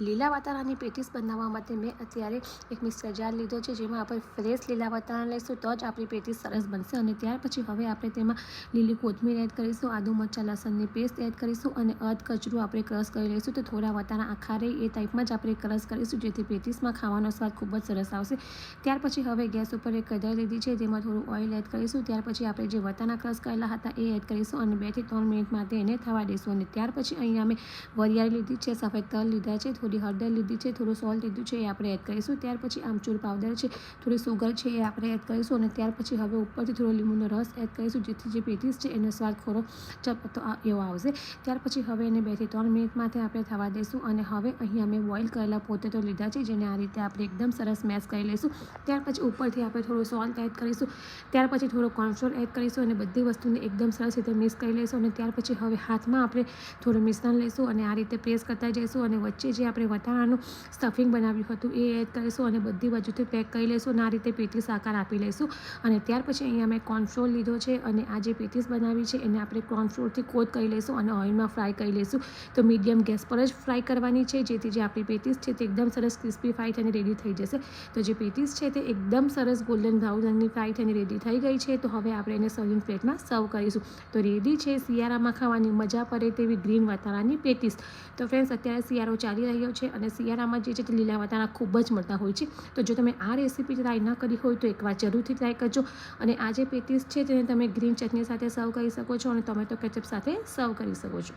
લીલા વટાણાની પેટીસ બનાવવા માટે મેં અત્યારે એક મિક્સર જાર લીધો છે, જેમાં આપણે ફ્રેશ લીલા વટાણા લઈશું તો જ આપણી પેટીસ સરસ બનશે. અને ત્યાર પછી હવે આપણે તેમાં લીલી કોથમીર એડ કરીશું, આદુ મરચાં લસણની પેસ્ટ એડ કરીશું અને અધ કચરું આપણે ક્રશ કરી લઈશું. તો થોડા વટાણા આખા રહે એ ટાઈપમાં જ આપણે ક્રશ કરીશું, જેથી પેટીસમાં ખાવાનો સ્વાદ ખૂબ જ સરસ આવશે. ત્યાર પછી હવે ગેસ ઉપર એક કઢાઈ લીધી છે, જેમાં થોડું ઓઇલ એડ કરીશું. ત્યાર પછી આપણે જે વટાણા ક્રશ કરેલા હતા એ એડ કરીશું અને 2 થી 3 મિનિટ માટે એને થવા દઈશું. અને ત્યાર પછી અહીંયા અમે વરિયાળી લીધી છે, સફેદ તલ લીધા છે, થોડી હળદર લીધી છે, થોડું સોલ્ટ લીધું છે, એ આપણે એડ કરીશું. ત્યાર પછી આમચૂર પાવડર છે, થોડી સુગર છે, એ આપણે એડ કરીશું. અને ત્યાર પછી હવે ઉપરથી થોડો લીંબુનો રસ એડ કરીશું, જેથી જે પેટીસ છે એનો સ્વાદ થોડો ચપતો એવો આવશે. ત્યાર પછી હવે એને 2 થી 3 મિનિટ માટે આપણે થવા દઈશું. અને હવે અહીંયા અમે બોઇલ કરેલા પોટેટો લીધા છે, જેને આ રીતે આપણે એકદમ સરસ મેશ કરી લઈશું. ત્યાર પછી ઉપરથી આપણે થોડું સોલ્ટ એડ કરીશું. ત્યાર પછી થોડો કોર્નફ્લોર એડ કરીશું અને બધી વસ્તુને એકદમ સરસ રીતે મિક્સ કરી લઈશું. અને ત્યાર પછી હવે હાથમાં આપણે થોડું મિશ્રણ લઈશું અને આ રીતે પ્રેસ કરતા જઈશું. અને વચ્ચે જે આપણે વટાણાનું સ્ટફિંગ બનાવ્યું હતું એ એડ કરીશું અને બધી બાજુથી પેક કરી લઈશું અને આ રીતે પેટીસ આકાર આપી લઈશું. અને ત્યાર પછી અહીંયા મેં કોર્નફ્લોર લીધો છે અને આ જે પેટીસ બનાવી છે એને આપણે કોર્નફ્લોરથી કોટ કરી લઈશું અને ઓઇલમાં ફ્રાય કરી લઈશું. તો મીડિયમ ગેસ પર જ ફ્રાય કરવાની છે, જેથી જે આપણી પેટીસ છે તે એકદમ સરસ ક્રિસ્પી ફ્રાય થઈને રેડી થઈ જશે. તો જે પેટીસ છે તે એકદમ સરસ ગોલ્ડન બ્રાઉન રંગની ફ્રાય થઈને રેડી થઈ ગઈ છે. તો હવે આપણે એને સર્વિંગ પ્લેટમાં સર્વ કરીશું. તો રેડી છે શિયાળામાં ખાવાની મજા પડે તેવી ગ્રીન વટાણાની પેટીસ. તો ફ્રેન્ડ્સ, અત્યારે શિયાળો ચાલી રહ્યો છે અને શિયાળામાં જે છે તે લીલા વટાણા ખૂબ જ મળતા હોય છે. તો જો તમે આ રેસીપી ટ્રાય ન કરી હોય તો એકવાર જરૂરથી ટ્રાય કરજો. અને આ જે પેટીસ છે તેને તમે ગ્રીન ચટણી સાથે સર્વ કરી શકો છો અને ટોમેટો કેચઅપ સાથે સર્વ કરી શકો છો.